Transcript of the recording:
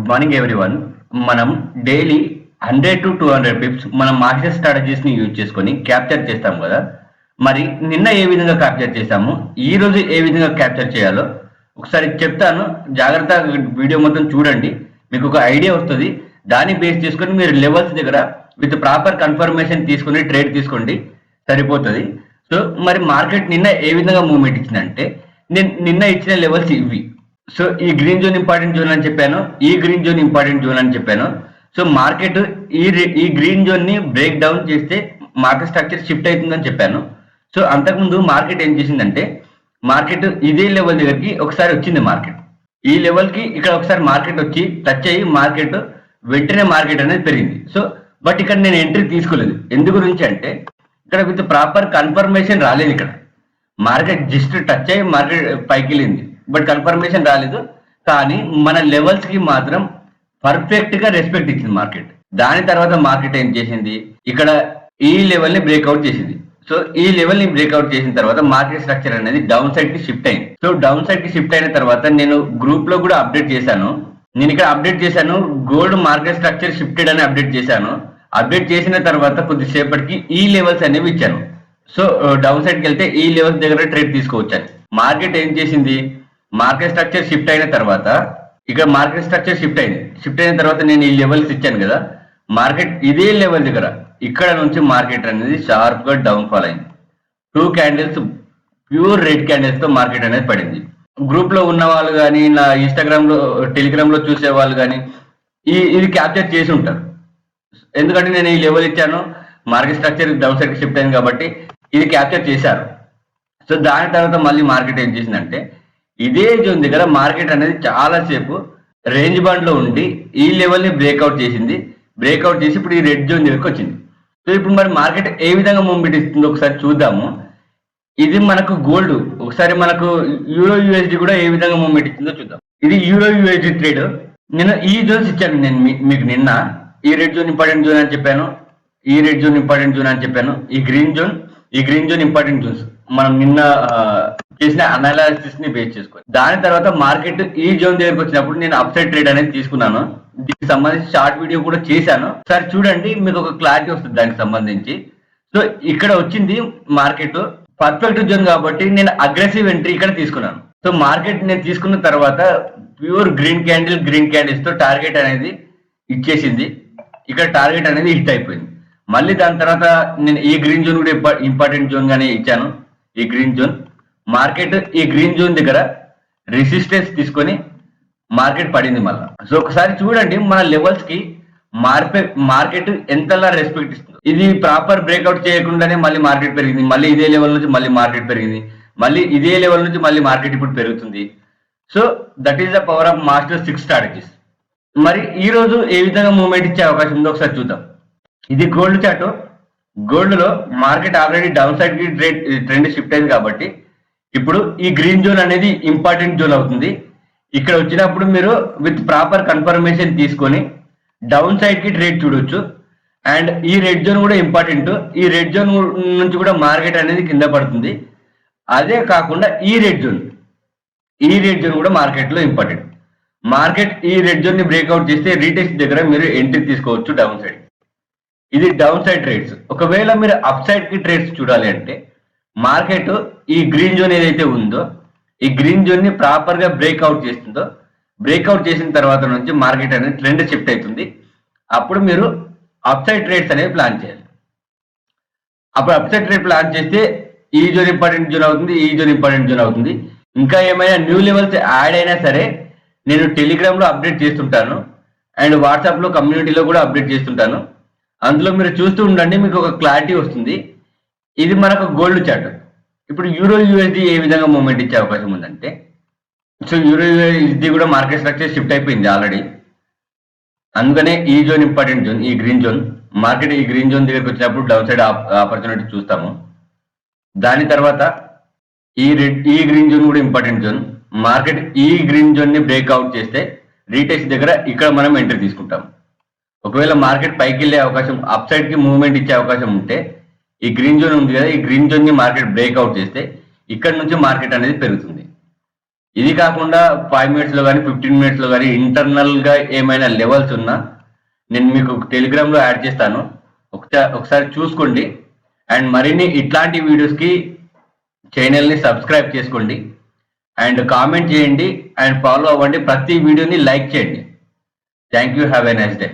Good morning everyone. మనం daily 100 to 200 Pips మనం market స్ట్రాటజీస్ని use చేసుకొని క్యాప్చర్ చేస్తాం కదా. మరి నిన్న ఏ విధంగా క్యాప్చర్ చేశాము, ఈ రోజు ఏ విధంగా క్యాప్చర్ చేయాలో ఒకసారి చెప్తాను. జాగ్రత్తగా వీడియో మొత్తం చూడండి, మీకు ఒక ఐడియా వస్తుంది. దాన్ని బేస్ చేసుకొని మీరు లెవెల్స్ దగ్గర విత్ ప్రాపర్ కన్ఫర్మేషన్ తీసుకొని ట్రేడ్ తీసుకోండి, సరిపోతుంది. సో మరి మార్కెట్ నిన్న ఏ విధంగా మూవ్మెంట్ ఇచ్చిందంటే, నేను నిన్న ఇచ్చిన లెవెల్స్ ఇవి. సో ఈ గ్రీన్ జోన్ ఇంపార్టెంట్ జోన్ అని చెప్పాను, ఈ గ్రీన్ జోన్ ఇంపార్టెంట్ జోన్ అని చెప్పాను. సో మార్కెట్ ఈ గ్రీన్ జోన్ ని బ్రేక్ డౌన్ చేస్తే మార్కెట్ స్ట్రక్చర్ షిఫ్ట్ అవుతుందని చెప్పాను. సో అంతకుముందు మార్కెట్ ఏం చేసిందంటే, మార్కెట్ ఇదే లెవెల్ దగ్గరికి ఒకసారి వచ్చింది. మార్కెట్ ఈ లెవెల్ కి ఇక్కడ ఒకసారి మార్కెట్ వచ్చి టచ్ అయ్యి మార్కెట్ వెంటనే మార్కెట్ అనేది పెరిగింది. సో బట్ ఇక్కడ నేను ఎంట్రీ తీసుకోలేదు. ఎందు గురించి అంటే, ఇక్కడ విత్ ప్రాపర్ కన్ఫర్మేషన్ రాలేదు. ఇక్కడ మార్కెట్ జస్ట్ టచ్ అయ్యి మార్కెట్ పైకి వెళ్ళింది, బట్ కన్ఫర్మేషన్ రాలేదు. కానీ మన లెవెల్స్ కి మాత్రం పర్ఫెక్ట్ గా రెస్పెక్ట్ ఇచ్చింది మార్కెట్. దాని తర్వాత మార్కెట్ ఏం చేసింది, ఇక్కడ ఈ లెవెల్ ని బ్రేక్అవుట్ చేసింది. సో ఈ లెవెల్ ని బ్రేక్అవుట్ చేసిన తర్వాత మార్కెట్ స్ట్రక్చర్ అనేది డౌన్ సైడ్ కి షిఫ్ట్ అయింది. సో డౌన్ సైడ్ కి షిఫ్ట్ అయిన తర్వాత నేను గ్రూప్ లో కూడా అప్డేట్ చేశాను. నేను ఇక్కడ అప్డేట్ చేశాను, గోల్డ్ మార్కెట్ స్ట్రక్చర్ షిఫ్టెడ్ అని అప్డేట్ చేశాను. అప్డేట్ చేసిన తర్వాత కొద్దిసేపటికి ఈ లెవెల్స్ అనేవి ఇచ్చాను. సో డౌన్ సైడ్కి వెళ్తే ఈ లెవెల్స్ దగ్గర ట్రేడ్ తీసుకోవచ్చాను. మార్కెట్ ఏం చేసింది, మార్కెట్ స్ట్రక్చర్ షిఫ్ట్ అయిన తర్వాత ఇక్కడ మార్కెట్ స్ట్రక్చర్ షిఫ్ట్ అయింది. షిఫ్ట్ అయిన తర్వాత నేను ఈ లెవెల్స్ ఇచ్చాను కదా, మార్కెట్ ఇదే లెవెల్ దగ్గర ఇక్కడ నుంచి మార్కెట్ అనేది షార్ప్ గా డౌన్ ఫాల్ అయింది. 2 క్యాండిల్స్ ప్యూర్ రెడ్ క్యాండిల్స్ తో మార్కెట్ అనేది పడింది. గ్రూప్ లో ఉన్న వాళ్ళు కానీ, నా ఇన్స్టాగ్రామ్ లో టెలిగ్రామ్ లో చూసే వాళ్ళు కానీ ఇది క్యాప్చర్ చేసి ఉంటారు. ఎందుకంటే నేను ఈ లెవెల్ ఇచ్చాను, market structure down side shift అయింది కాబట్టి ఇది క్యాప్చర్ చేశారు. సో దాని తర్వాత మళ్ళీ మార్కెట్ ఏం చేసిందంటే, ఇదే జోన్ దగ్గర మార్కెట్ అనేది చాలా సేపు రేంజ్ బాండ్ లో ఉండి ఈ లెవెల్ ని బ్రేక్అవుట్ చేసింది. బ్రేక్అవుట్ చేసి ఇప్పుడు ఈ రెడ్ జోన్ దగ్గరకు వచ్చింది. సో ఇప్పుడు మరి మార్కెట్ ఏ విధంగా మూవ్మెంట్ ఇస్తుందో ఒకసారి చూద్దాము. ఇది మనకు గోల్డ్, ఒకసారి మనకు యూరో యూఎస్డి కూడా ఏ విధంగా మూవ్మెంట్ ఇస్తుందో చూద్దాం. ఇది యూరో యూఎస్డి ట్రేడ్. నేను ఈ జోన్స్ ఇచ్చాను. నేను మీకు నిన్న ఈ రెడ్ జోన్ ఇంపార్టెంట్ జోన్ అని చెప్పాను, ఈ రెడ్ జోన్ ఇంపార్టెంట్ జోన్ అని చెప్పాను, ఈ గ్రీన్ జోన్ ఇంపార్టెంట్ జోన్స్ మనం నిన్న చేసిన అనాలిసిస్ ని బేస్ చేసుకొని. దాని తర్వాత మార్కెట్ ఈ జోన్ దగ్గరకు వచ్చినప్పుడు నేను అప్ సైడ్ ట్రేడ్ అనేది తీసుకున్నాను. దీనికి సంబంధించి షార్ట్ వీడియో కూడా చేశాను, ఒకసారి చూడండి, మీకు ఒక క్లారిటీ వస్తుంది దానికి సంబంధించి. సో ఇక్కడ వచ్చింది మార్కెట్ పర్ఫెక్ట్ జోన్ కాబట్టి నేను అగ్రెసివ్ ఎంట్రీ ఇక్కడ తీసుకున్నాను. సో మార్కెట్ నేను తీసుకున్న తర్వాత ప్యూర్ గ్రీన్ క్యాండిల్స్ తో టార్గెట్ అనేది ఇచ్చేసింది. ఇక్కడ టార్గెట్ అనేది హిట్ అయిపోయింది. మళ్ళీ దాని తర్వాత నేను ఈ గ్రీన్ జోన్ కూడా ఇంపార్టెంట్ జోన్ గానే ఇచ్చాను. ఈ గ్రీన్ జోన్ మార్కెట్ ఈ గ్రీన్ జోన్ దగ్గర రెసిస్టెన్స్ తీసుకొని మార్కెట్ పడింది మళ్ళీ. సో ఒకసారి చూడండి మన లెవెల్స్ కి మార్కెట్ ఎంతలా రెస్పెక్ట్ ఇస్తుంది. ఇది ప్రాపర్ బ్రేక్అవుట్ చేయకుండానే మళ్ళీ మార్కెట్ పెరిగింది, మళ్ళీ ఇదే లెవెల్ నుంచి మళ్ళీ మార్కెట్ పెరిగింది, మళ్ళీ ఇదే లెవెల్ నుంచి మళ్ళీ మార్కెట్ ఇప్పుడు పెరుగుతుంది. So that is the power of master 6 strategies. మరి ఈ రోజు ఏ విధంగా మూవ్మెంట్ ఇచ్చే అవకాశం ఉందో ఒకసారి చూద్దాం. ఇది గోల్డ్ చార్ట్. గోల్డ్ లో మార్కెట్ ఆల్రెడీ డౌన్ సైడ్ కి ట్రెండ్ షిఫ్ట్ అయింది కాబట్టి ఇప్పుడు ఈ గ్రీన్ జోన్ అనేది ఇంపార్టెంట్ జోన్ అవుతుంది. ఇక్కడ వచ్చినప్పుడు మీరు విత్ ప్రాపర్ కన్ఫర్మేషన్ తీసుకొని డౌన్ సైడ్ కి ట్రేడ్ చూడొచ్చు. అండ్ ఈ రెడ్ జోన్ కూడా ఇంపార్టెంట్. ఈ రెడ్ జోన్ నుంచి కూడా మార్కెట్ అనేది కింద పడుతుంది. అదే కాకుండా ఈ రెడ్ జోన్ కూడా మార్కెట్ లో ఇంపార్టెంట్. మార్కెట్ ఈ రెడ్ జోన్ ని బ్రేక్అవుట్ చేస్తే రీటెస్ట్ దగ్గర మీరు ఎంట్రీ తీసుకోవచ్చు డౌన్ సైడ్. ఇది డౌన్ సైడ్ ట్రేడ్స్. ఒకవేళ మీరు అప్ సైడ్ కి ట్రేడ్స్ చూడాలి అంటే మార్కెట్ ఈ గ్రీన్ జోన్ ఏదైతే ఉందో ఈ గ్రీన్ జోన్ ని ప్రాపర్ గా బ్రేక్అవుట్ చేస్తుందో, బ్రేక్అవుట్ చేసిన తర్వాత నుంచి మార్కెట్ అనేది ట్రెండ్ షిఫ్ట్ అవుతుంది. అప్పుడు మీరు అప్ సైడ్ ట్రేడ్స్ అనేవి ప్లాన్ చేయాలి. అప్పుడు అప్ సైడ్ ట్రేడ్ ప్లాన్ చేస్తే ఈ జోన్ ఇంపార్టెంట్ జోన్ అవుతుంది, ఈ జోన్ ఇంపార్టెంట్ జోన్ అవుతుంది. ఇంకా ఏమైనా న్యూ లెవెల్స్ యాడ్ అయినా సరే నేను టెలిగ్రామ్ లో అప్డేట్ చేస్తుంటాను అండ్ వాట్సాప్ లో కమ్యూనిటీలో కూడా అప్డేట్ చేస్తుంటాను. అందులో మీరు చూస్తూ ఉండండి, మీకు ఒక క్లారిటీ వస్తుంది. ఇది మనకు గోల్డ్ చార్ట్. ఇప్పుడు యూరో యూఎస్డి ఏ విధంగా మూవ్మెంట్ ఇచ్చే అవకాశం ఉందంటే, సో యూరో యూఎస్డి కూడా మార్కెట్ స్ట్రక్చర్ షిఫ్ట్ అయిపోయింది ఆల్రెడీ. అందుకనే ఈ జోన్ ఇంపార్టెంట్ జోన్, ఈ గ్రీన్ జోన్. మార్కెట్ ఈ గ్రీన్ జోన్ దగ్గరికి వచ్చినప్పుడు డౌన్ సైడ్ ఆపర్చునిటీ చూస్తాము. దాని తర్వాత ఈ గ్రీన్ జోన్ కూడా ఇంపార్టెంట్ జోన్. మార్కెట్ ఈ గ్రీన్ జోన్ ని బ్రేక్అవుట్ చేస్తే రీటెస్ట్ దగ్గర ఇక్కడ మనం ఎంట్రీ తీసుకుంటాం. ఒకవేళ మార్కెట్ పైకి వెళ్ళే అవకాశం, అప్ సైడ్ కి మూవ్మెంట్ ఇచ్చే అవకాశం ఉంటే ఈ గ్రీన్ జోన్ ఉంది కదా, ఈ గ్రీన్ జోన్ ని మార్కెట్ బ్రేక్అవుట్ చేస్తే ఇక్కడ నుంచి మార్కెట్ అనేది పెరుగుతుంది. ఇది కాకుండా 5 మినిట్స్లో కానీ 15 మినిట్స్లో కానీ ఇంటర్నల్గా ఏమైనా లెవెల్స్ ఉన్నా నేను మీకు టెలిగ్రామ్లో యాడ్ చేస్తాను, ఒకసారి చూసుకోండి. అండ్ మరిన్ని ఇట్లాంటి వీడియోస్కి ఛానల్ని సబ్స్క్రైబ్ చేసుకోండి అండ్ కామెంట్ చేయండి అండ్ ఫాలో అవ్వండి. ప్రతి వీడియోని లైక్ చేయండి. Thank you. Have a nice day.